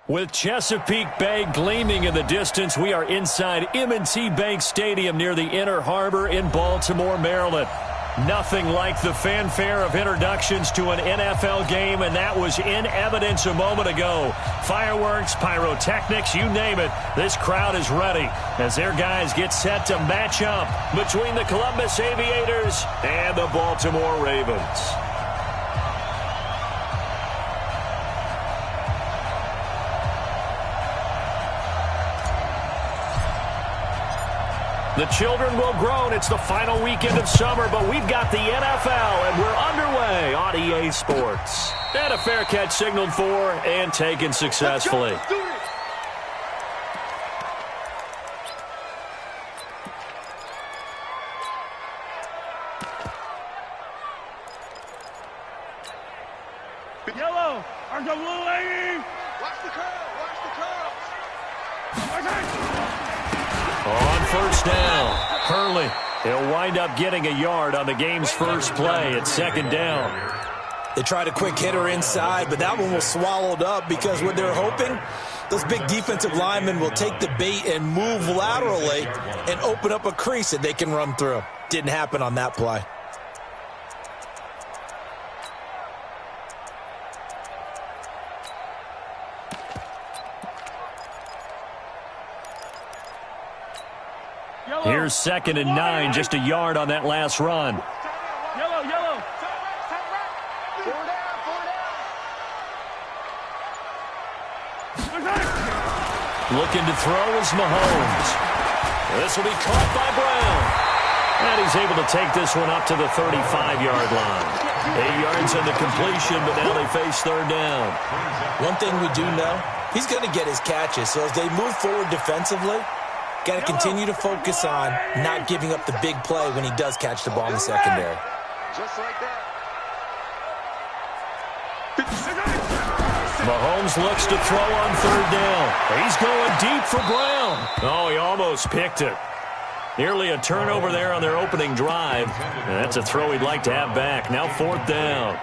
With Chesapeake Bay gleaming in the distance, we are inside M&T Bank Stadium near the Inner Harbor in Baltimore, Maryland. Nothing like the fanfare of introductions to an NFL game, and that was in evidence a moment ago. Fireworks, pyrotechnics, you name it. This crowd is ready as their guys get set to match up between the Columbus Aviators and the Baltimore Ravens. The children will groan. It's the final weekend of summer, but we've got the NFL, and we're underway on EA Sports. And a fair catch signaled for and taken successfully. Yellow, are the blue lady? Watch the curl, watch the curl. On first down, Hurley. He'll wind up getting a yard on the game's first play at second down. They tried a quick hitter inside, but that one was swallowed up because what they're hoping, those big defensive linemen will take the bait and move laterally and open up a crease that they can run through. Didn't happen on that play. Here's 2nd and 9, just a yard on that last run. Yellow, yellow. Looking to throw is Mahomes. This will be caught by Brown. And he's able to take this one up to the 35-yard line. 8 yards on the completion, but now they face third down. One thing we do know, he's going to get his catches. So as they move forward defensively, got to continue to focus on not giving up the big play when he does catch the ball in the secondary. Just like that. Mahomes looks to throw on third down. He's going deep for Brown. Oh, he almost picked it. Nearly a turnover there on their opening drive. And that's a throw he'd like to have back. Now 4th down.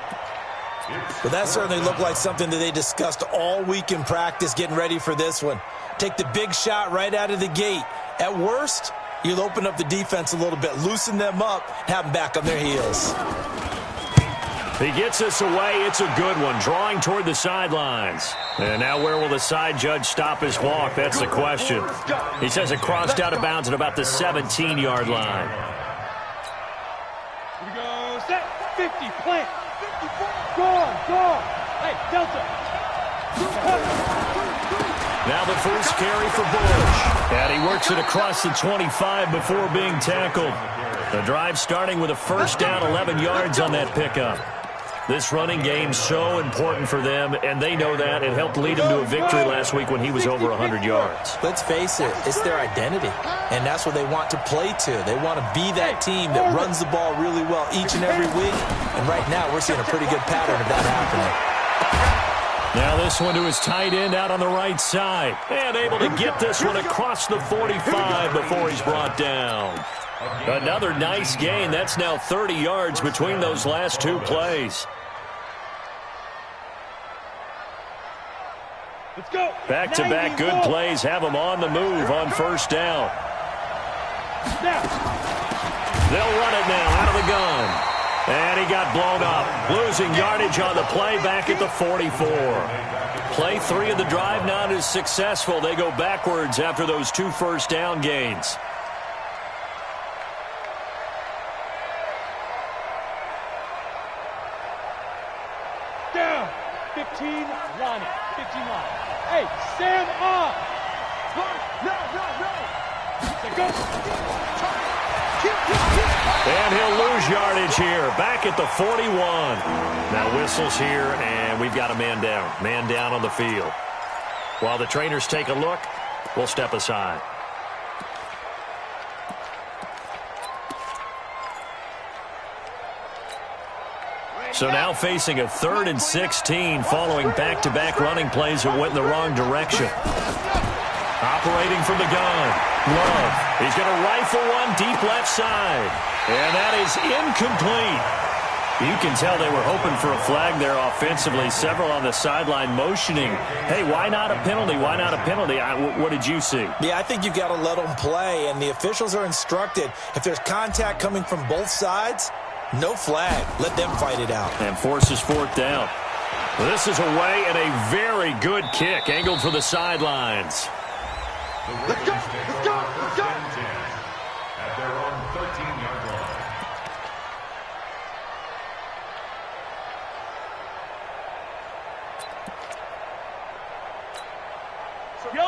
Well, that certainly looked like something that they discussed all week in practice getting ready for this one. Take the big shot right out of the gate. At worst, you'll open up the defense a little bit, loosen them up, have them back on their heels. He gets us away. It's a good one, drawing toward the sidelines. And now where will the side judge stop his walk? That's the question. He says it crossed out of bounds at about the 17-yard line. Here we go. Set. 50. Plant. 54. Go. Hey, Delta. Now the first carry for Bush. And he works it across the 25 before being tackled. The drive starting with a first down, 11 yards on that pickup. This running game so important for them, and they know that. It helped lead them to a victory last week when he was over 100 yards. Let's face it, it's their identity, and that's what they want to play to. They want to be that team that runs the ball really well each and every week, and right now we're seeing a pretty good pattern of that happening. Now this one to his tight end out on the right side, and able to get this one across the 45 before he's brought down. Another nice gain. That's now 30 yards between those last two plays. Let's go. Back-to-back good plays have them on the move on first down. They'll run it now out of the gun. And he got blown up, losing yardage on the play back at the 44. Play 3 of the drive not as successful. They go backwards after those 2 first down gains. Down. 15 line. 15 line. Hey, stand up. No. Go. And he'll lose yardage here, back at the 41. Now whistles here, and we've got a man down. Man down on the field. While the trainers take a look, we'll step aside. So now facing a 3rd and 16 following back-to-back running plays that went in the wrong direction. Operating from the gun. Love. He's going to rifle one deep left side. And that is incomplete. You can tell they were hoping for a flag there offensively. Several on the sideline motioning, hey, why not a penalty? Why not a penalty? What did you see? Yeah, I think you've got to let them play, and the officials are instructed, if there's contact coming from both sides, no flag. Let them fight it out. And forces fourth down. This is away and a very good kick, angled for the sidelines. Let's go! Let's go! Let's go! At their own 13-yard line.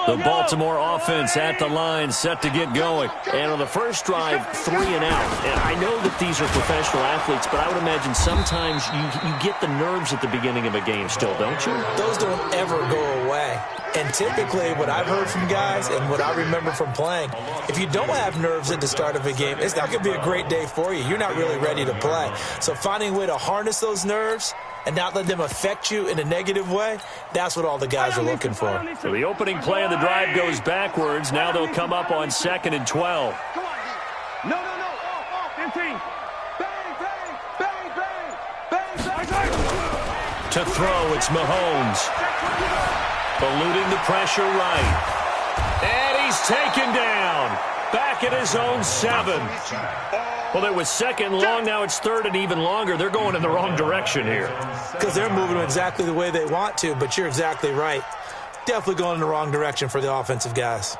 The Baltimore offense at the line, set to get going. And on the first drive, 3 and out. And I know that these are professional athletes, but I would imagine sometimes you get the nerves at the beginning of a game still, don't you? Those don't ever go away. And typically what I've heard from guys and what I remember from playing, if you don't have nerves at the start of a game, it's not going to be a great day for you. You're not really ready to play. So finding a way to harness those nerves and not let them affect you in a negative way, that's what all the guys are looking for. So the opening play of the drive goes backwards. Now they'll come up on 2nd and 12. Come on, D. No. Off. 15. Bang, bang, bang, bang, bang. To throw, it's Mahomes. Eluding the pressure right. And he's taken down. Back at his own 7. Well, it was 2nd long. Now it's 3rd and even longer. They're going in the wrong direction here. Because they're moving exactly the way they want to, but you're exactly right. Definitely going in the wrong direction for the offensive guys.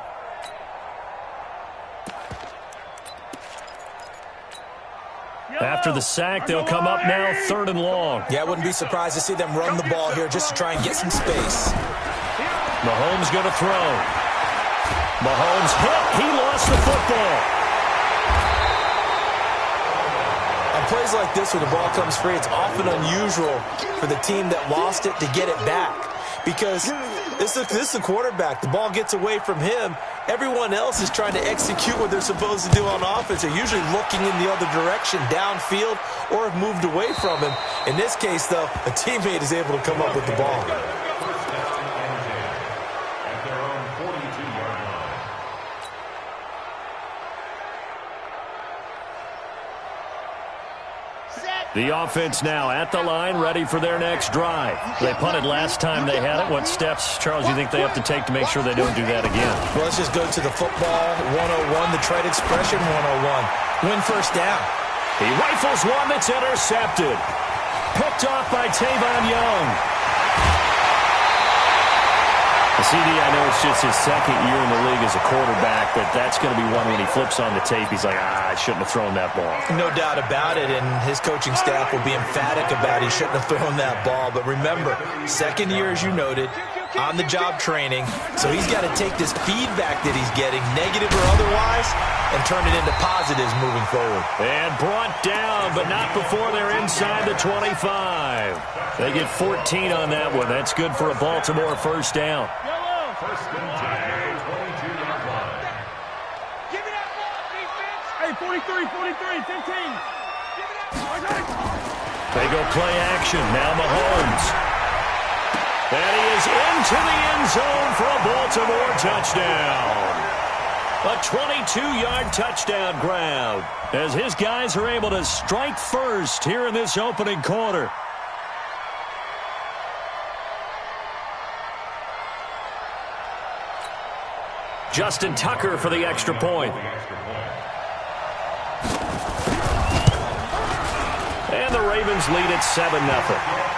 After the sack, they'll come up now 3rd and long. Yeah, I wouldn't be surprised to see them run the ball here just to try and get some space. Mahomes going to throw. Mahomes hit. He lost the football. On plays like this where the ball comes free, it's often unusual for the team that lost it to get it back. Because this is the quarterback. The ball gets away from him. Everyone else is trying to execute what they're supposed to do on offense. They're usually looking in the other direction, downfield, or have moved away from him. In this case, though, a teammate is able to come up with the ball. The offense now at the line, ready for their next drive. They punted last time they had it. What steps, Charles, do you think they have to take to make sure they don't do that again? Well, let's just go to the football 101, the trade expression 101. Win first down. He rifles one that's intercepted. Picked off by Tavon Young. The CD, I know it's just his 2nd year in the league as a quarterback, but that's going to be one when he flips on the tape. He's like, I shouldn't have thrown that ball. No doubt about it, and his coaching staff will be emphatic about he shouldn't have thrown that ball. But remember, 2nd year, as you noted, on-the-job training, so he's got to take this feedback that he's getting, negative or otherwise, and turn it into positives moving forward. And brought down, but not before they're inside the 25. They get 14 on that one. That's good for a Baltimore first down. First and 10 at the 22-yard line. Give me that ball, defense. Hey, 43, 15. Give me that. They go play action. Now Mahomes. And he is into the end zone for a Baltimore touchdown. A 22-yard touchdown grab as his guys are able to strike first here in this opening quarter. Justin Tucker for the extra point. And the Ravens lead at 7-0.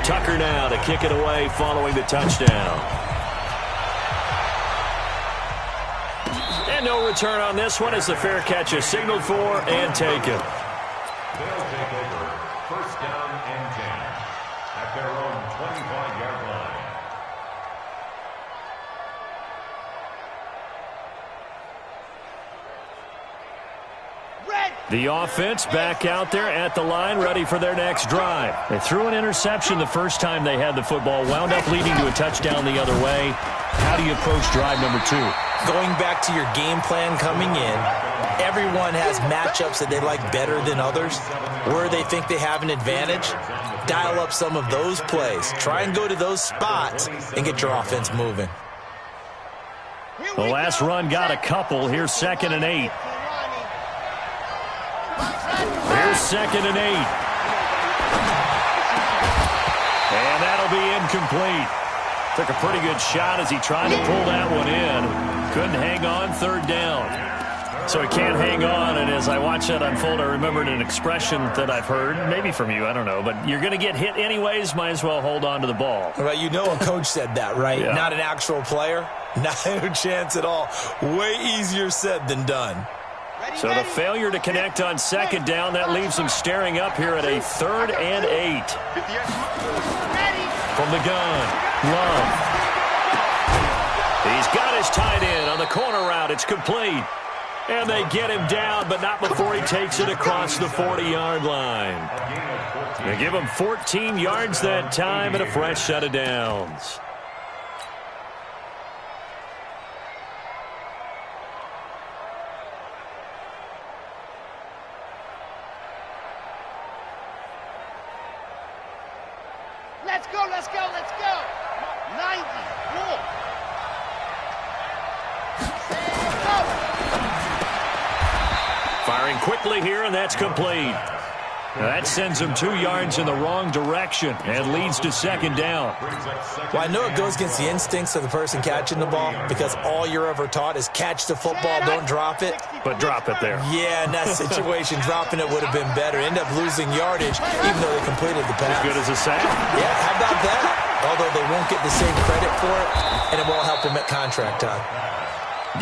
Tucker now to kick it away following the touchdown. And no return on this one as the fair catch is signaled for and taken. They'll take over. First down and 10 at their own 25-yard line. The offense back out there at the line, ready for their next drive. They threw an interception the first time they had the football, wound up leading to a touchdown the other way. How do you approach drive number 2? Going back to your game plan coming in, everyone has matchups that they like better than others, where they think they have an advantage. Dial up some of those plays. Try and go to those spots and get your offense moving. The last run got a couple. Here's 2nd and 8. Here's 2nd and 8. And that'll be incomplete. Took a pretty good shot as he tried to pull that one in. Couldn't hang on, 3rd down. So he can't hang on, and as I watch that unfold, I remembered an expression that I've heard, maybe from you, I don't know, but you're going to get hit anyways, might as well hold on to the ball. Right, you know a coach said that, right? Yeah. Not an actual player. Not a chance at all. Way easier said than done. So the failure to connect on 2nd down, that leaves him staring up here at a 3rd and 8. From the gun, Love. He's got his tight end on the corner route. It's complete. And they get him down, but not before he takes it across the 40-yard line. They give him 14 yards that time and a fresh set of downs. Let's go, let's go, let's go. 90, walk. Firing quickly here, and that's complete. That sends him 2 yards in the wrong direction and leads to 2nd down. Well, I know it goes against the instincts of the person catching the ball because all you're ever taught is catch the football, don't drop it. But drop it there. Yeah, in that situation, dropping it would have been better. End up losing yardage, even though they completed the pass. As good as a sack? Yeah, how about that? Although they won't get the same credit for it, and it won't help them at contract time.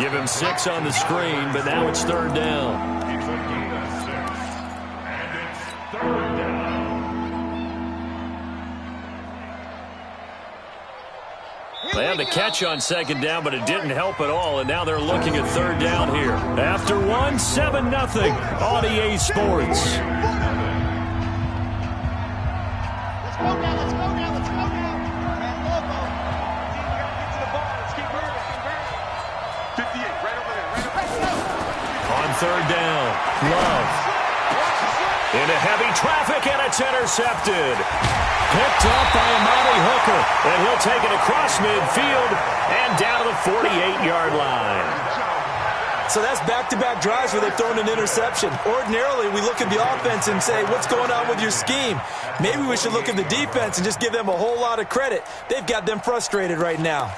Give him 6 on the screen, but now it's 3rd down. It's a gain of 6. And it's 3rd down. They had the catch on 2nd down, but it didn't help at all, and now they're looking at 3rd down here. After 1, 7-0, on EA Sports. Let's go now, let's go now, let's go now. Man, Lobo. Get to the ball. Let's keep moving. 58, right over there. Right over there. On 3rd down, Love. Into heavy traffic, and it's intercepted. Picked up by Amani Hooker, and he'll take it across midfield and down to the 48-yard line. So that's back-to-back drives where they've thrown an interception. Ordinarily, we look at the offense and say, what's going on with your scheme? Maybe we should look at the defense and just give them a whole lot of credit. They've got them frustrated right now.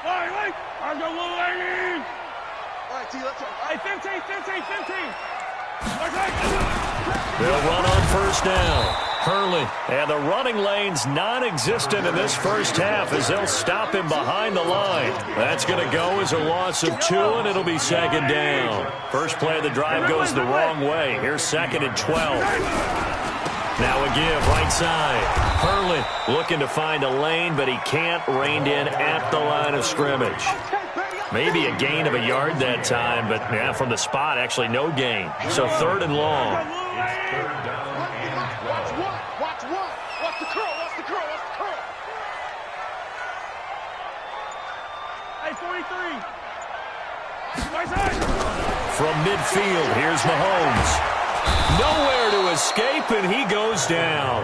Wait. I got one lady. All right, T, let's go. All right, 15. They'll run on 1st down. Hurley, and the running lane's non-existent in this first half as they'll stop him behind the line. That's going to go as a loss of 2, and it'll be 2nd down. First play of the drive goes the wrong way. Here's 2nd and 12. Now a give, right side. Hurley looking to find a lane, but he can't. Reined in at the line of scrimmage. Maybe a gain of a yard that time, but yeah, from the spot, actually no gain. So 3rd and long. Watch the curl. Hey, 43. From midfield, here's Mahomes. Nowhere to escape, and he goes down.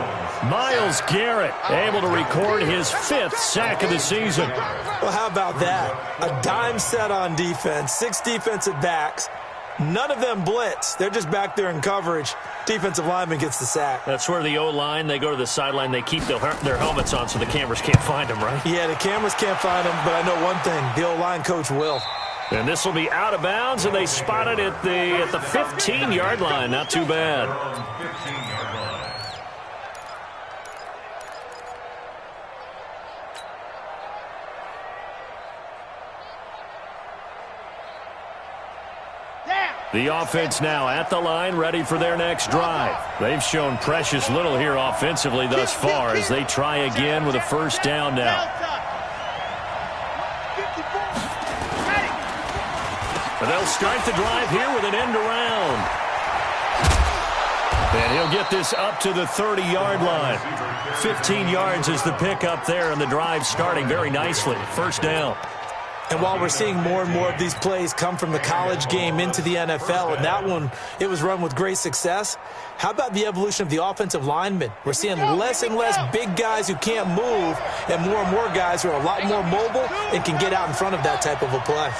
Myles Garrett able to record his 5th sack of the season. Well, how about that? A dime set on defense, 6 defensive backs. None of them blitz. They're just back there in coverage. Defensive lineman gets the sack. That's where the O-line, they go to the sideline, they keep their helmets on so the cameras can't find them, right? Yeah, the cameras can't find them, but I know one thing. The O-line coach will. And this will be out of bounds, and they spot it at the 15-yard line. Not too bad. 15-yard line. The offense now at the line, ready for their next drive. They've shown precious little here offensively thus far as they try again with a 1st down now. But they'll start the drive here with an end around. And he'll get this up to the 30-yard line. 15 yards is the pickup there, and the drive starting very nicely. 1st down. And while we're seeing more and more of these plays come from the college game into the NFL, and that one, it was run with great success, how about the evolution of the offensive linemen? We're seeing less and less big guys who can't move and more guys who are a lot more mobile and can get out in front of that type of a play.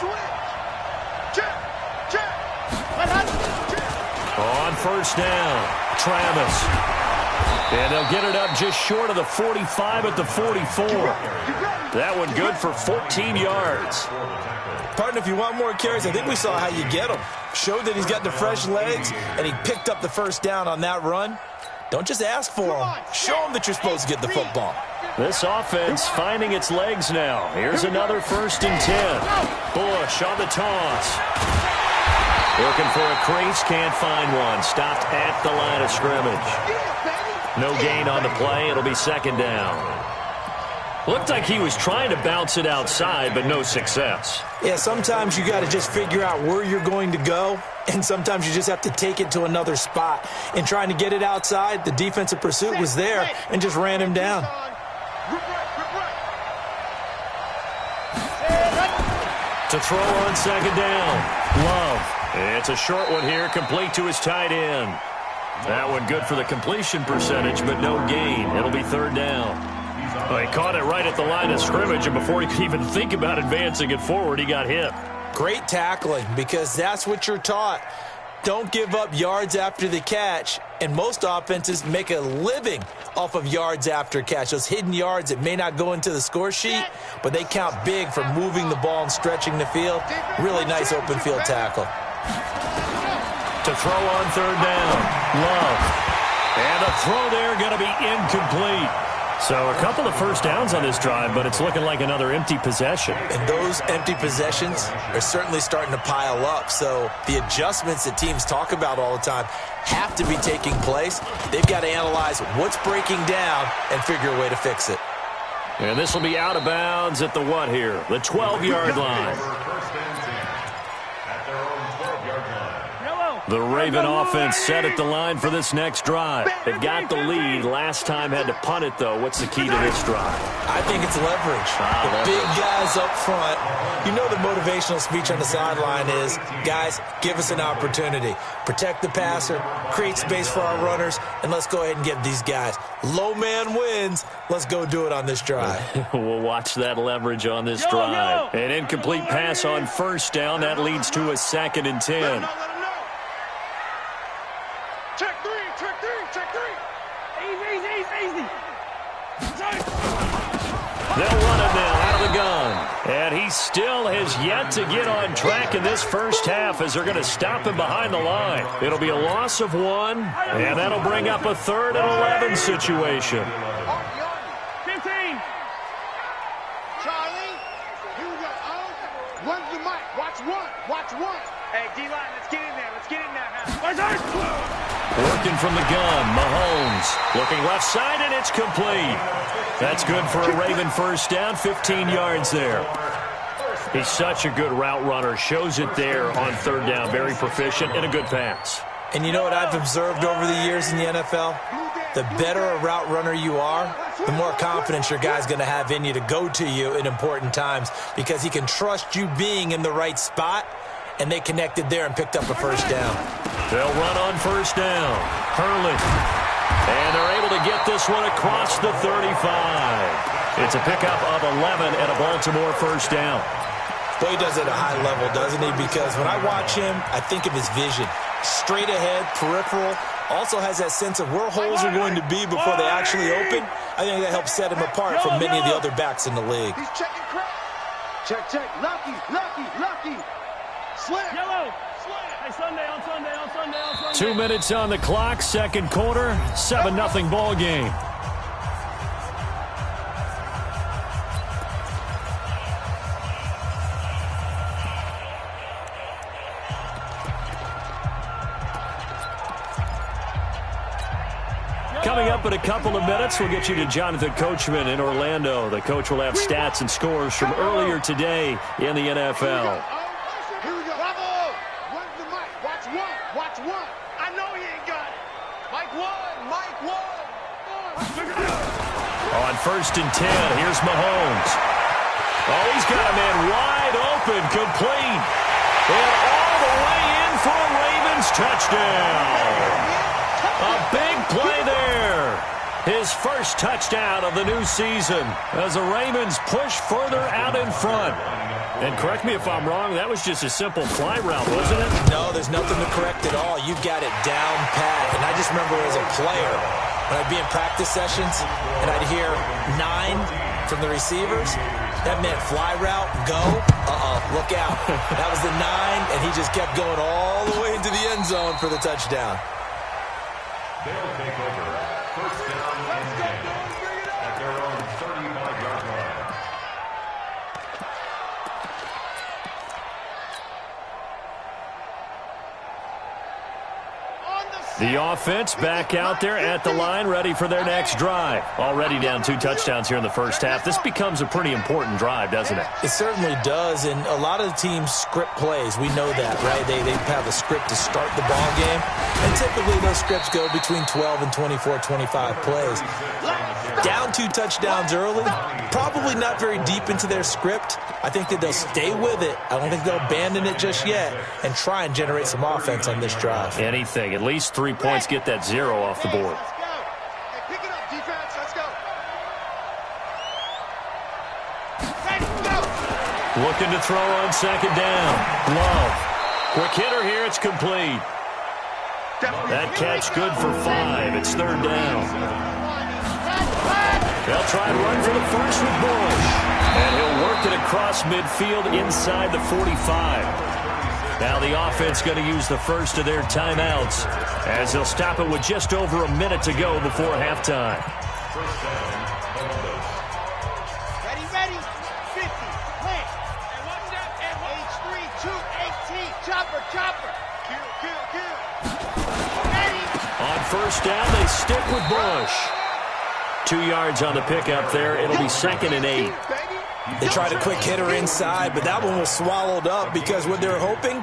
On first down, Travis. And they'll get it up just short of the 45 at the 44. That one good for 14 yards. Partner, if you want more carries, I think we saw how you get them. Showed that he's got the fresh legs, and he picked up the first down on that run. Don't just ask for them. Show them that you're supposed to get the football. This offense finding its legs now. Here's another 1st and 10. Bush on the toss. Looking for a crease, can't find one. Stopped at the line of scrimmage. No gain on the play. It'll be 2nd down. Looked like he was trying to bounce it outside, but no success. Yeah, sometimes you got to just figure out where you're going to go, and sometimes you just have to take it to another spot. And trying to get it outside, the defensive pursuit was there and just ran him down. To throw on 2nd down, Love. It's a short one here, complete to his tight end. That one good for the completion percentage, but no gain. It'll be 3rd down. Well, he caught it right at the line of scrimmage, and before he could even think about advancing it forward, he got hit. Great tackling, because that's what you're taught. Don't give up yards after the catch, and most offenses make a living off of yards after catch. Those hidden yards that may not go into the score sheet, but they count big for moving the ball and stretching the field. Really nice open field tackle. To throw on 3rd down, Love. And a throw there going to be incomplete. So a couple of first downs on this drive, but it's looking like another empty possession. And those empty possessions are certainly starting to pile up. So the adjustments that teams talk about all the time have to be taking place. They've got to analyze what's breaking down and figure a way to fix it. And this will be out of bounds at the what here? The 12-yard line. The Raven offense set at the line for this next drive. They've got the lead. Last time had to punt it, though. What's the key to this drive? I think it's leverage. The big guys up front. You know the motivational speech on the sideline is, guys, give us an opportunity. Protect the passer, create space for our runners, and let's go ahead and get these guys. Low man wins. Let's go do it on this drive. We'll watch that leverage on this drive. An incomplete pass on 1st down. That leads to a 2nd and 10. Check three. Easy. They'll run it now out of the gun. And he still has yet to get on track in this first half as they're going to stop him behind the line. It'll be a loss of 1, and that'll bring up a 3rd and 11 situation. 15. Charlie, here we go. Run to the mic. Watch one. Hey, D-line, let's get in there. Working from the gun, Mahomes. Looking left side, and it's complete. That's good for a Raven first down, 15 yards there. He's such a good route runner. Shows it there on 3rd down. Very proficient and a good pass. And you know what I've observed over the years in the NFL? The better a route runner you are, the more confidence your guy's going to have in you to go to you in important times because he can trust you being in the right spot, and they connected there and picked up a first down. They'll run on 1st down. Hurley. And they're able to get this one across the 35. It's a pickup of 11 and a Baltimore first down. Boy, he does it at a high level, doesn't he? Because when I watch him, I think of his vision. Straight ahead, peripheral. Also has that sense of where holes are going to be before they actually open. I think that helps set him apart from many of the other backs in the league. He's checking crap. Check. Lucky. Slam. Yellow. Hey, Sunday. 2 minutes on the clock, 2nd quarter, 7-0 ball game. Coming up in a couple of minutes, we'll get you to Jonathan Coachman in Orlando. The coach will have stats and scores from earlier today in the NFL. Here we go. Bravo. Run to the mic. Watch one. I know he ain't got it. Mike one. On 1st and 10, here's Mahomes. Oh, he's got a man wide open, complete. And all the way in for a Ravens touchdown. A big play there. His first touchdown of the new season as the Ravens push further out in front. And correct me if I'm wrong, that was just a simple fly route, wasn't it? No, there's nothing to correct at all. You got it down pat. And I just remember as a player, when I'd be in practice sessions and I'd hear 9 from the receivers, that meant fly route, go, look out. That was the 9, and he just kept going all the way into the end zone for the touchdown. They'll take over. First down and 10 at their own 35-yard line. The offense back out there at the line, ready for their next drive. Already down 2 touchdowns here in the first half. This becomes a pretty important drive, doesn't it? It certainly does, and a lot of the teams script plays. We know that, right? They have a script to start the ball game, and typically those scripts go between 12 and 24, 25 plays. Down 2 touchdowns early, probably not very deep into their script. I think that they'll stay with it. I don't think they'll abandon it just yet and try and generate some offense on this drive. Anything. At least 3 points, get that 0 off the board. Let's go. Hey, pick it up, defense. Let's go. Ready, go. Looking to throw on second down. Love. Quick hitter here. It's complete. That catch good for 5. It's third down. They'll try and run for the first with Bush. And he'll work it across midfield inside the 45. Now the offense going to use the first of their timeouts as they'll stop it with just over a minute to go before halftime. First down, Columbus. Ready, 50, plant. And one down, and H3, 2, 18, chopper. Kill. Ready. On first down, they stick with Bush. 2 yards on the pickup there. It'll be 2nd and 8. They tried a quick hitter inside, but that one was swallowed up because what they're hoping,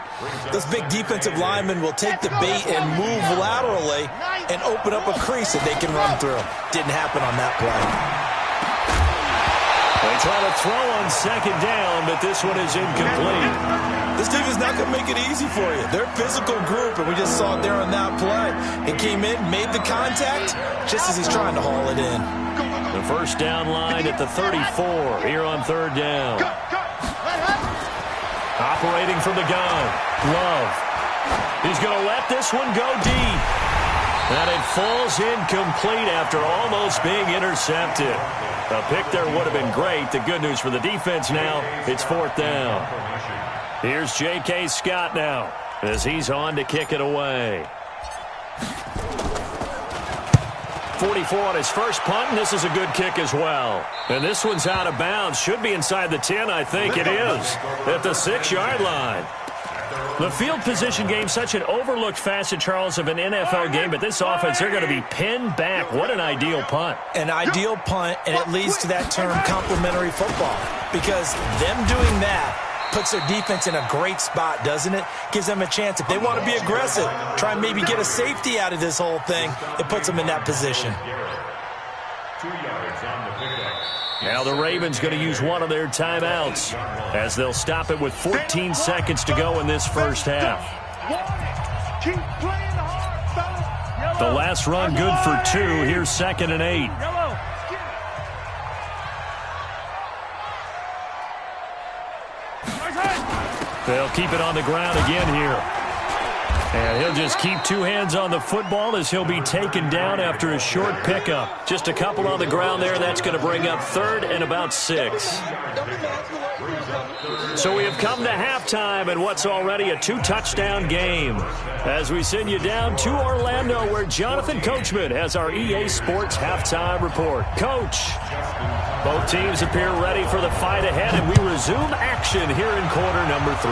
those big defensive linemen will take the bait and move laterally and open up a crease that they can run through. Didn't happen on that play. They try to throw on second down, but this one is incomplete. This team is not going to make it easy for you. They're a physical group, and we just saw it there on that play. It came in, made the contact, just as he's trying to haul it in. The first down line at the 34 here on third down. Operating from the gun. Love. He's going to let this one go deep. And it falls incomplete after almost being intercepted. A pick there would have been great. The good news for the defense now, it's 4th down. Here's J.K. Scott now as he's on to kick it away. 44 on his first punt, and this is a good kick as well. And this one's out of bounds. Should be inside the 10, I think it is, at the 6-yard line. The field position game, such an overlooked facet, Charles, of an NFL game, but this offense, they're going to be pinned back. What an ideal punt. An ideal punt, and it leads to that term complementary football, because them doing that puts their defense in a great spot, doesn't it? Gives them a chance. If they want to be aggressive, try and maybe get a safety out of this whole thing, it puts them in that position. 2 yards on the pickup. Now the Ravens going to use one of their timeouts as they'll stop it with 14 seconds to go in this first half. Keep playing hard, The last run good for 2. Here's 2nd and 8. They'll keep it on the ground again here. And he'll just keep 2 hands on the football as he'll be taken down after a short pickup. Just a couple on the ground there. That's going to bring up 3rd and about 6. So we have come to halftime in what's already a 2-touchdown game. As we send you down to Orlando, where Jonathan Coachman has our EA Sports halftime report. Coach, both teams appear ready for the fight ahead, and we resume action here in quarter number 3.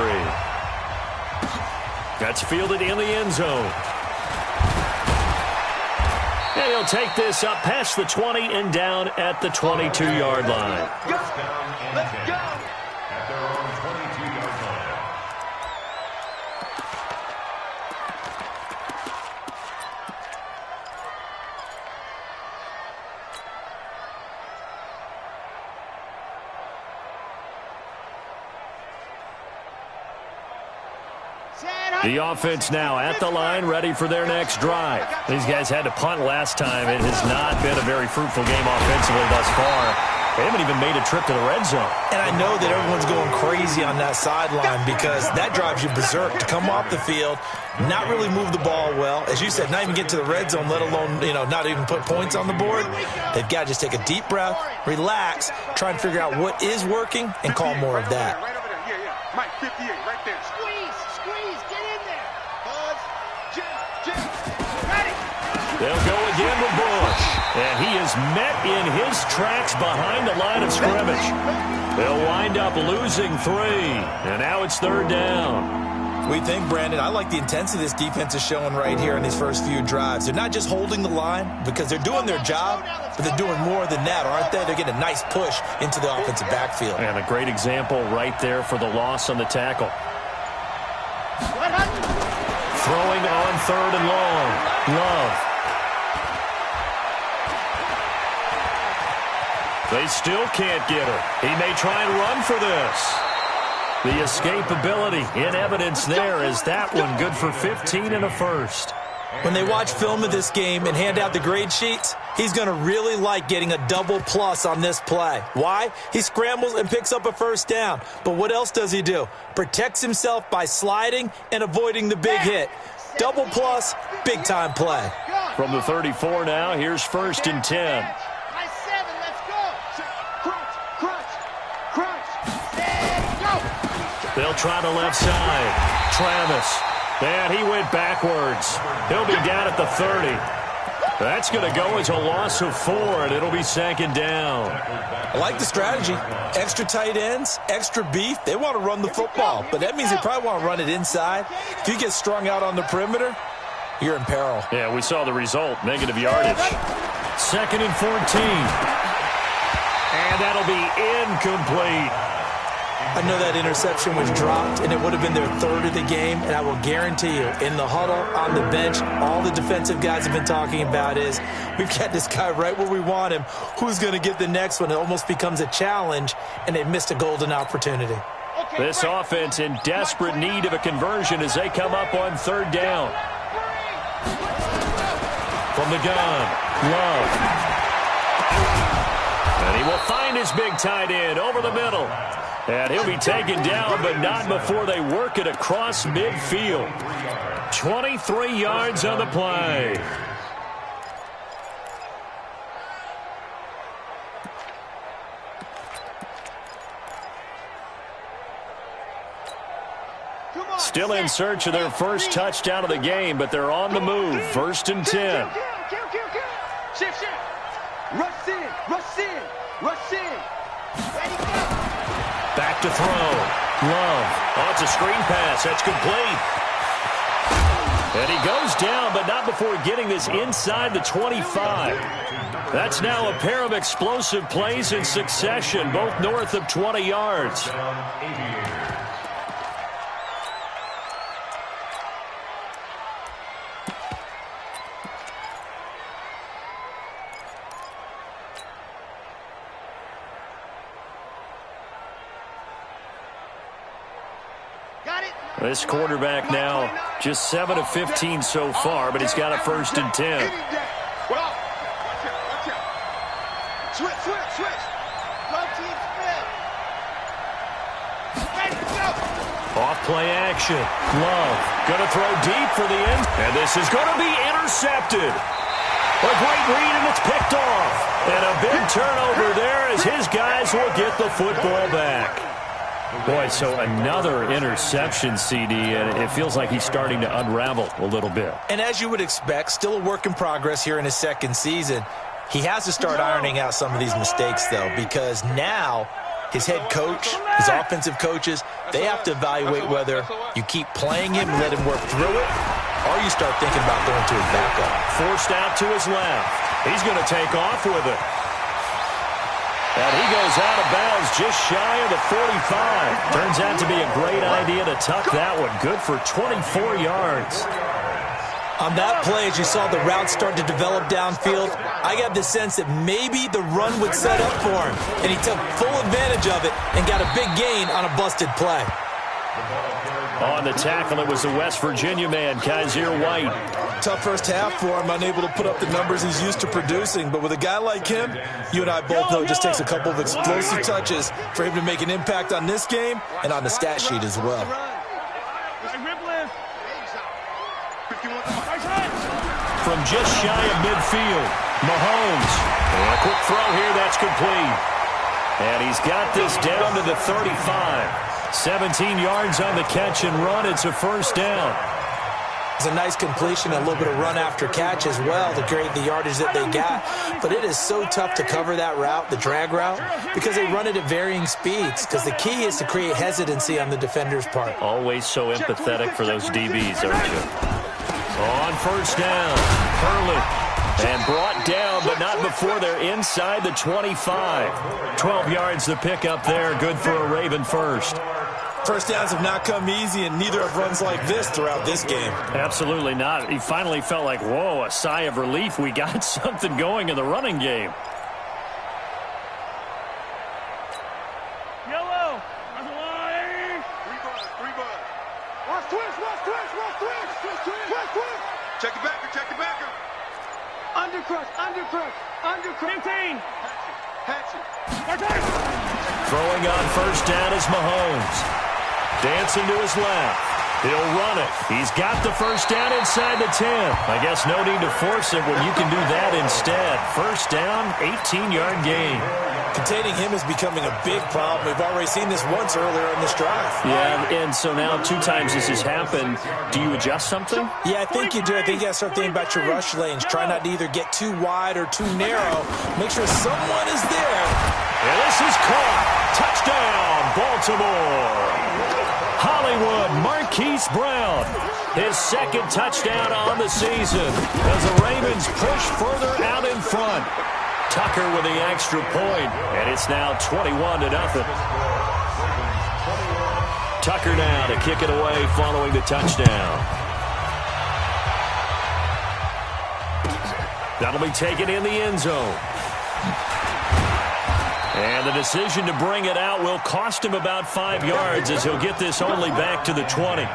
That's fielded in the end zone. And he'll take this up past the 20 and down at the 22-yard line. First down and 10 at their own 22-yard line. The offense now at the line, ready for their next drive. These guys had to punt last time. It has not been a very fruitful game offensively thus far. They haven't even made a trip to the red zone. And I know that everyone's going crazy on that sideline because that drives you berserk to come off the field, not really move the ball well. As you said, not even get to the red zone, let alone, not even put points on the board. They've got to just take a deep breath, relax, try and figure out what is working, and call more of that. Right over there. Yeah. Mike, 58, right there. Squeeze, get in there. Buzz, Jim, ready. They'll go again with Bush. And he is met in his tracks behind the line of scrimmage. They'll wind up losing 3. And now it's 3rd down. We think, Brandon, I like the intensity this defense is showing right here in these first few drives. They're not just holding the line because they're doing their job, but they're doing more than that, aren't they? They're getting a nice push into the offensive backfield. And a great example right there for the loss on the tackle. Throwing on 3rd and long. Love. They still can't get her. He may try and run for this. The escapability in evidence there is that one good for 15 and a first. When they watch film of this game and hand out the grade sheets, he's going to really like getting a double plus on this play. Why? He scrambles and picks up a first down. But what else does he do? Protects himself by sliding and avoiding the big hit. Double plus, big time play. From the 34 now, here's 1st and 10. They'll try the left side. Travis. And he went backwards. He'll be down at the 30. That's going to go as a loss of 4, and it'll be 2nd down. I like the strategy. Extra tight ends, extra beef. They want to run the football, but that means they probably want to run it inside. If you get strung out on the perimeter, you're in peril. Yeah, we saw the result. Negative yardage. 2nd and 14. And that'll be incomplete. I know that interception was dropped, and it would have been their 3rd of the game, and I will guarantee you, in the huddle, on the bench, all the defensive guys have been talking about is, we've got this guy right where we want him. Who's going to get the next one? It almost becomes a challenge, and they missed a golden opportunity. This offense in desperate need of a conversion as they come up on 3rd down. From the gun, Love. And he will find his big tight end over the middle. And he'll be taken down, but not before they work it across midfield. 23 yards on the play. Still in search of their first touchdown of the game, but they're on the move. 1st and 10. Shift. Rush in. Ready, go. Back to throw. Love. Oh, it's a screen pass. That's complete. And he goes down, but not before getting this inside the 25. That's now a pair of explosive plays in succession, both north of 20 yards. This quarterback now just 7 of 15 so far, but he's got a 1st and 10. Well, watch out. Switch. Go team spin. Ready to go. Off play action. Love going to throw deep for the end. And this is going to be intercepted. A great read, and it's picked off. And a big turnover there as his guys will get the football back. Boy, so another interception, CD, and it feels like he's starting to unravel a little bit. And as you would expect, still a work in progress here in his 2nd season. He has to start ironing out some of these mistakes, though, because now his head coach, his offensive coaches, they have to evaluate whether you keep playing him and let him work through it, or you start thinking about going to his backup. Forced out to his left. He's going to take off with it. And he goes out of bounds just shy of the 45. Turns out to be a great idea to tuck that one. Good for 24 yards. On that play, as you saw the route start to develop downfield, I got the sense that maybe the run would set up for him. And he took full advantage of it and got a big gain on a busted play. On the tackle, it was the West Virginia man, Kaiser White. Tough first half for him, unable to put up the numbers he's used to producing. But with a guy like him, you and I both know it just takes a couple of explosive touches for him to make an impact on this game and on the stat sheet as well. From just shy of midfield, Mahomes. And a quick throw here, that's complete. And he's got this down to the 35. 17 yards on the catch and run. It's a first down. It's a nice completion, a little bit of run after catch as well to create the yardage that they got. But it is so tough to cover that route, the drag route, because they run it at varying speeds. Because the key is to create hesitancy on the defender's part. Always so empathetic for those DBs, aren't you? On first down, Hurley. And brought down, but not before they're inside the 25. 12 yards to pick up there. Good for a Raven first. First downs have not come easy, and neither have runs like this throughout this game. Absolutely not. He finally felt like, whoa, a sigh of relief. We got something going in the running game. Yellow. That's a line. Three bud. Watch twist. Check it backer. Undercrush. 15. Throwing on first down is Mahomes. Dancing to his left. He'll run it. He's got the first down inside the 10. I guess no need to force it when you can do that instead. First down, 18-yard gain. Containing him is becoming a big problem. We've already seen this once earlier in this drive. Yeah, and so now 2 times this has happened. Do you adjust something? Yeah, I think you do. I think you got to start thinking about your rush lanes. Try not to either get too wide or too narrow. Make sure someone is there. And this is caught. Touchdown, Baltimore. Hollywood Marquise Brown. His second touchdown on the season as the Ravens push further out in front. Tucker with the extra point, and it's now 21-0. Tucker now to kick it away following the touchdown. That'll be taken in the end zone. And the decision to bring it out will cost him about 5 yards as he'll get this only back to the 20.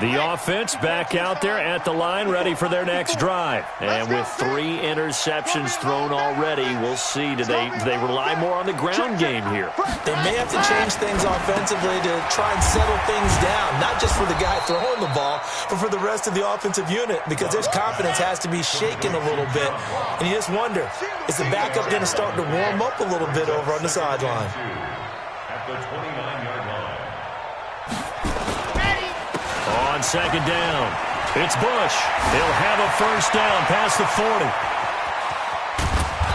The offense back out there at the line, ready for their next drive. And with 3 interceptions thrown already, we'll see. Do they rely more on the ground game here? They may have to change things offensively to try and settle things down, not just for the guy throwing the ball, but for the rest of the offensive unit, because their confidence has to be shaken a little bit. And you just wonder, is the backup going to start to warm up a little bit over on the sideline? At the 29-yard line. On second down, it's Bush. He'll have a first down past the 40.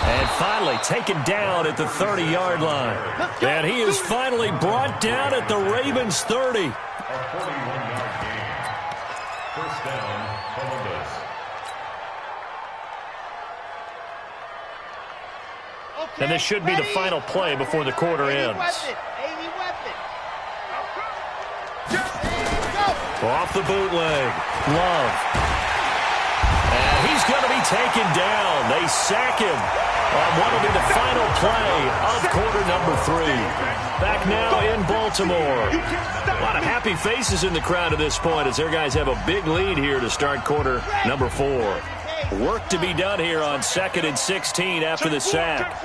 And finally taken down at the 30-yard line. And he is finally brought down at the Ravens 30. A 41-yard gain. First down, Columbus. And this should be the final play before the quarter ends. Off the bootleg, Love. And he's going to be taken down. They sack him on what will be the final play of quarter number 3. Back now in Baltimore. A lot of happy faces in the crowd at this point as their guys have a big lead here to start quarter number 4. Work to be done here on 2nd and 16 after the sack.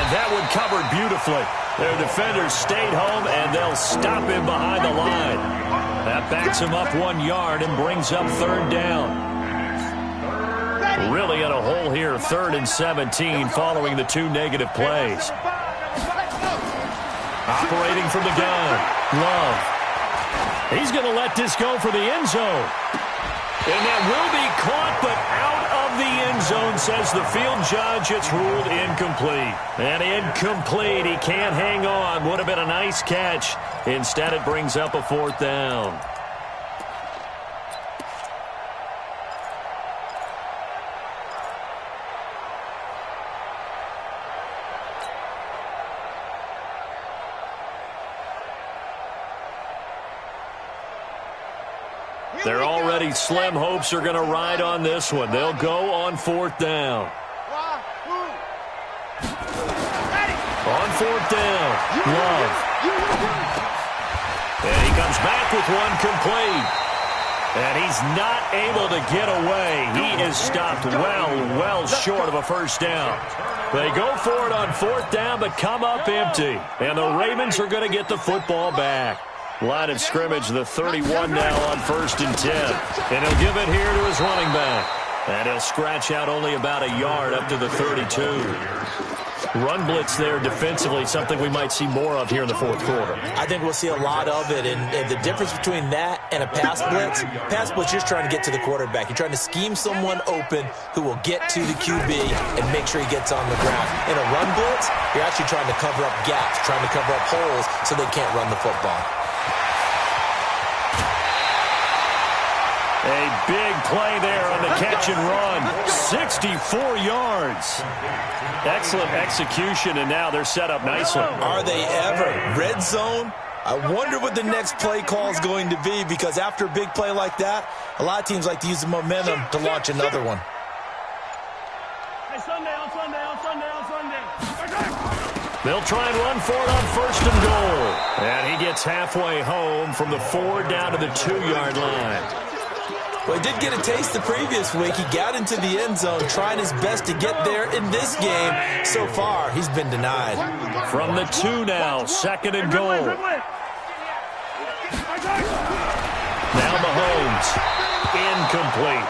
That one covered beautifully. Their defenders stayed home, and they'll stop him behind the line. That backs him up 1 yard and brings up 3rd down. Really in a hole here, 3rd and 17 following the 2 negative plays. Operating from the gun, Love. He's going to let this go for the end zone. And that will be caught, but out of the end zone, says the field judge. It's ruled incomplete. And incomplete. He can't hang on. Would have been a nice catch. Instead, it brings up a 4th down. Their already slim hopes are going to ride on this one. They'll go on 4th down. On 4th down, Love. And he comes back with one complete. And he's not able to get away. He is stopped well short of a first down. They go for it on 4th down, but come up empty. And the Ravens are going to get the football back. Line of scrimmage, the 31 now on 1st and 10. And he'll give it here to his running back. And he'll scratch out only about a yard up to the 32. Run blitz there defensively, something we might see more of here in the 4th quarter. I think we'll see a lot of it, and the difference between that and a pass blitz, you're just trying to get to the quarterback. You're trying to scheme someone open who will get to the QB and make sure he gets on the ground. In a run blitz, you're actually trying to cover up gaps, trying to cover up holes so they can't run the football. A big play there on the catch and run. 64 yards. Excellent execution, and now they're set up nicely. Are they ever? Red zone? I wonder what the next play call is going to be, because after a big play like that, a lot of teams like to use the momentum to launch another one. Hey, Sunday. They'll try and run for it on 1st and goal. And he gets halfway home from the 4 down to the 2-yard line. Well, he did get a taste the previous week. He got into the end zone, trying his best to get there in this game. So far, he's been denied. From the 2 now, 2nd and goal. Now Mahomes, incomplete.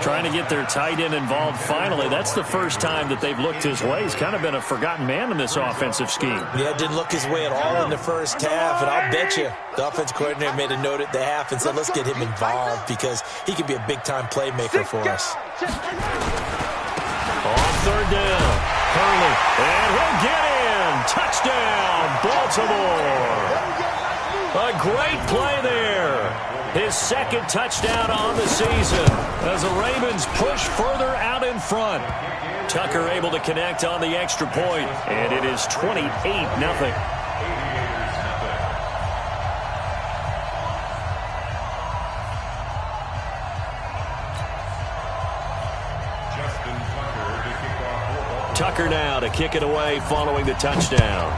Trying to get their tight end involved finally. That's the first time that they've looked his way. He's kind of been a forgotten man in this offensive scheme. Yeah, didn't look his way at all in the first half, and I'll bet you the offensive coordinator made a note at the half and said, let's get him involved because he could be a big-time playmaker for us. On 3rd down, Hurley, and he'll get in. Touchdown, Baltimore. A great play there. His 2nd touchdown on the season as the Ravens push further out in front. Tucker able to connect on the extra point, and it is 28-0. Tucker now to kick it away following the touchdown.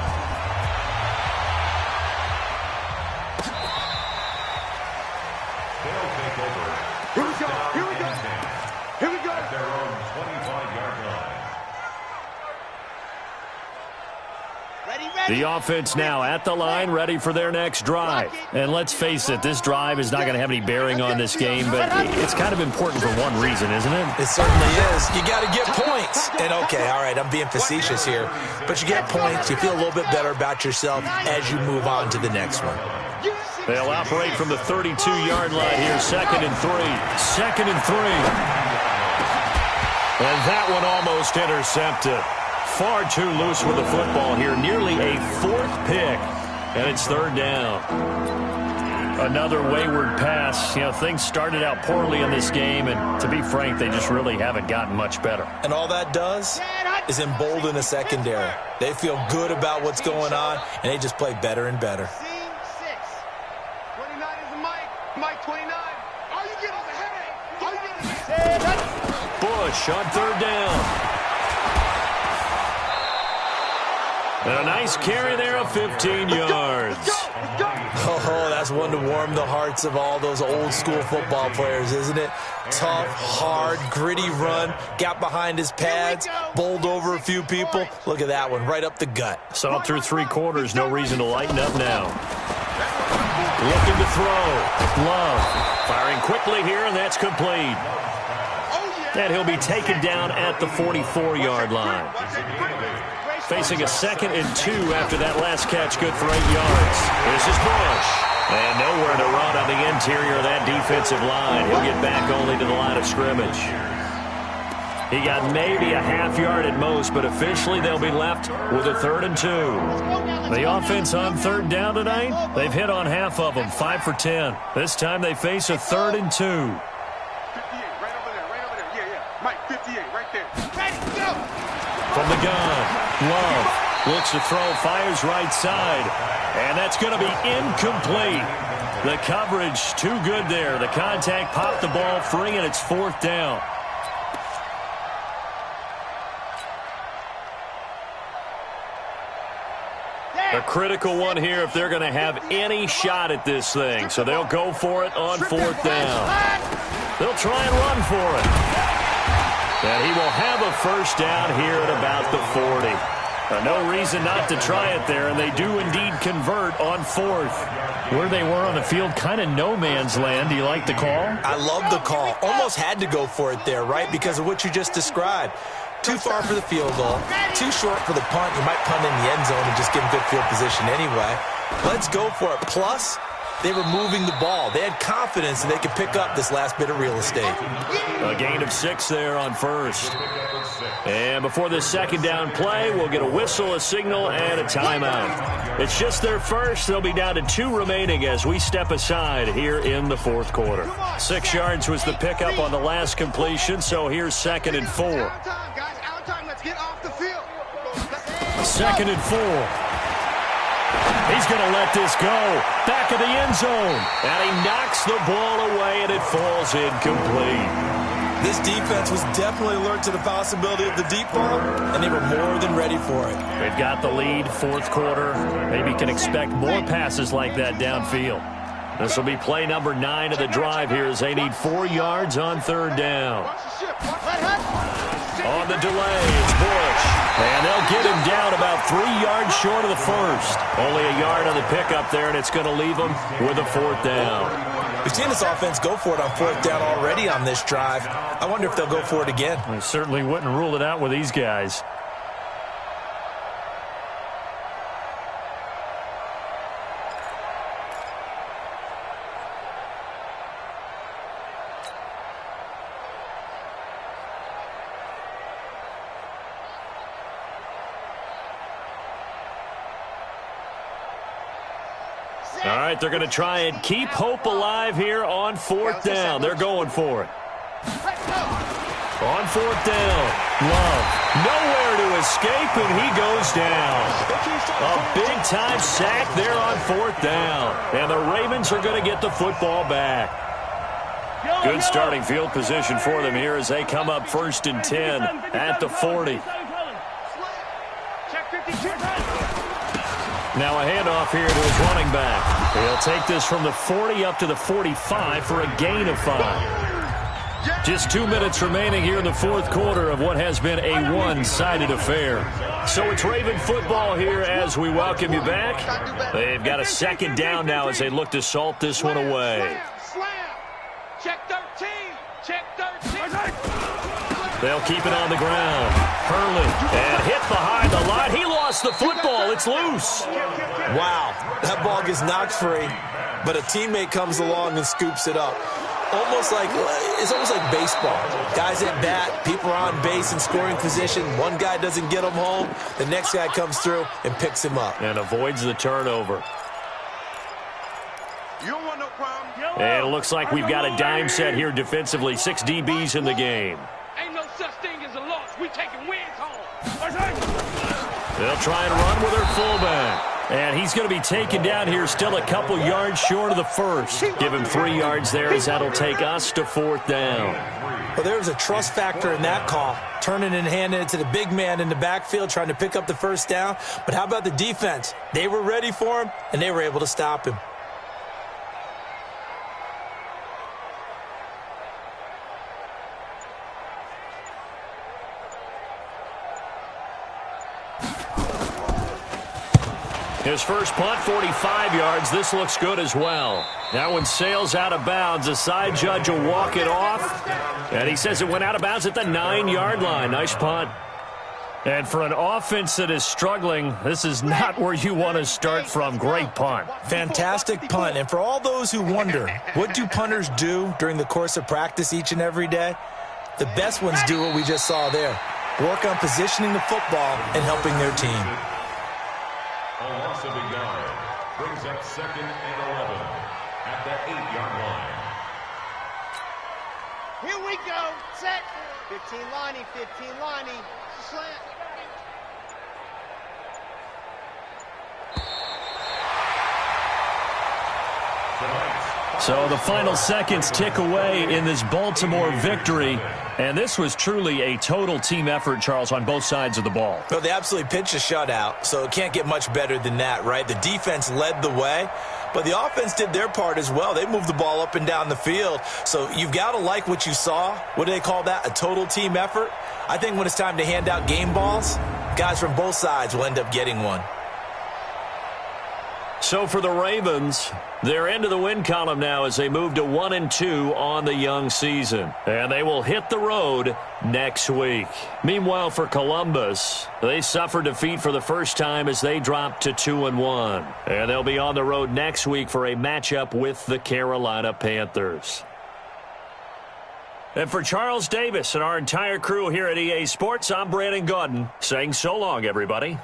The offense now at the line, ready for their next drive. And let's face it, this drive is not going to have any bearing on this game, but it's kind of important for one reason, isn't it? It certainly is. You got to get points. And, okay, all right, I'm being facetious here, but you get points, you feel a little bit better about yourself as you move on to the next one. They'll operate from the 32-yard line here, 2nd and 3. 2nd and 3. And that one almost intercepted. Far too loose with the football here. Nearly a 4th pick. And it's 3rd down. Another wayward pass. You know, things started out poorly in this game, and to be frank, they just really haven't gotten much better. And all that does is embolden the secondary. They feel good about what's going on, and they just play better and better. 29 is the Mike 29. Are you getting the headache? Are you getting the headache? Bush on 3rd down. And a nice carry there of 15 yards. Oh, that's one to warm the hearts of all those old school football players, isn't it? Tough, hard, gritty run. Got behind his pads, bowled over a few people. Look at that one, right up the gut. Saw it through 3 quarters. No reason to lighten up now. Looking to throw. Love firing quickly here, and that's complete. And he'll be taken down at the 44-yard line. Facing a 2nd and 2 after that last catch, good for 8 yards. This is Bush. And nowhere to run on the interior of that defensive line. He'll get back only to the line of scrimmage. He got maybe a half yard at most, but officially they'll be left with a 3rd and 2. The offense on 3rd down tonight, they've hit on half of them, 5 for 10. This time they face a 3rd and 2. 58, right over there. Yeah. Mike, 58, right there. Ready, go! From the gun. Love looks to throw, fires right side, and that's going to be incomplete. The coverage too good there. The contact popped the ball free, and it's 4th down. A critical one here if they're going to have any shot at this thing. So they'll go for it on 4th down. They'll try and run for it. And he will have a first down here at about the 40. No reason not to try it there, and they do indeed convert on 4th. Where they were on the field, kind of no man's land. Do you like the call? I love the call. Almost had to go for it there, right, because of what you just described. Too far for the field goal, too short for the punt. You might punt in the end zone and just give them good field position anyway. Let's go for it. Plus, they were moving the ball. They had confidence that they could pick up this last bit of real estate. A gain of 6 there on 1st. And before this 2nd down play, we'll get a whistle, a signal, and a timeout. It's just their first. They'll be down to 2 remaining as we step aside here in the 4th quarter. 6 yards was the pickup on the last completion, so here's 2nd and 4. Let's get off the field. 2nd and 4. He's going to let this go. Back of the end zone. And he knocks the ball away, and it falls incomplete. This defense was definitely alert to the possibility of the deep ball, and they were more than ready for it. They've got the lead, 4th quarter. Maybe can expect more passes like that downfield. This will be play number 9 of the drive here as they need 4 yards on 3rd down. On the delay, it's Bush. And they'll get him down about 3 yards short of the first. Only a yard on the pickup there, and it's going to leave them with a 4th down. We've seen this offense go for it on 4th down already on this drive. I wonder if they'll go for it again. I certainly wouldn't rule it out with these guys. All right, they're going to try and keep hope alive here on 4th down. They're going for it. On 4th down, Love nowhere to escape, and he goes down. A big-time sack there on 4th down. And the Ravens are going to get the football back. Good starting field position for them here as they come up 1st and 10 at the 40. Now a handoff here to his running back. He'll take this from the 40 up to the 45 for a gain of 5. Just 2 minutes remaining here in the 4th quarter of what has been a one-sided affair. So it's Raven football here as we welcome you back. They've got a 2nd down now as they look to salt this one away. Check 13. Check 13. They'll keep it on the ground. Hurley, and hit behind the line. He lost the football. It's loose. Wow, that ball gets knocked free, but a teammate comes along and scoops it up. It's almost like baseball. Guys at bat, people are on base in scoring position. One guy doesn't get him home. The next guy comes through and picks him up. And avoids the turnover. You don't want no problem. And it looks like we've got a dime set here defensively. 6 DBs in the game. Ain't no such thing as a loss. We taking wins home. They'll try and run with their fullback. And he's going to be taken down here still a couple yards short of the first. Give him 3 yards there as that'll take us to 4th down. Well, there was a trust factor in that call. Turning and handing it to the big man in the backfield, trying to pick up the 1st down. But how about the defense? They were ready for him, and they were able to stop him. His first punt, 45 yards. This looks good as well. That one sails out of bounds. The side judge will walk it off. And he says it went out of bounds at the 9-yard line. Nice punt. And for an offense that is struggling, this is not where you want to start from. Great punt. Fantastic punt. And for all those who wonder, what do punters do during the course of practice each and every day? The best ones do what we just saw there. Work on positioning the football and helping their team. A loss of a yard brings up 2nd and 11 at the 8-yard line. Here we go. Set. 15 Lonnie. 15 Lonnie. Slant. Tonight's So the final seconds tick away in this Baltimore victory. And this was truly a total team effort, Charles, on both sides of the ball. Well, they absolutely pitched a shutout, so it can't get much better than that, right? The defense led the way, but the offense did their part as well. They moved the ball up and down the field. So you've got to like what you saw. What do they call that? A total team effort? I think when it's time to hand out game balls, guys from both sides will end up getting one. So for the Ravens, they're into the win column now as they move to 1-2 on the young season. And they will hit the road next week. Meanwhile, for Columbus, they suffered defeat for the first time as they dropped to 2-1. And they'll be on the road next week for a matchup with the Carolina Panthers. And for Charles Davis and our entire crew here at EA Sports, I'm Brandon Gaudin saying so long, everybody.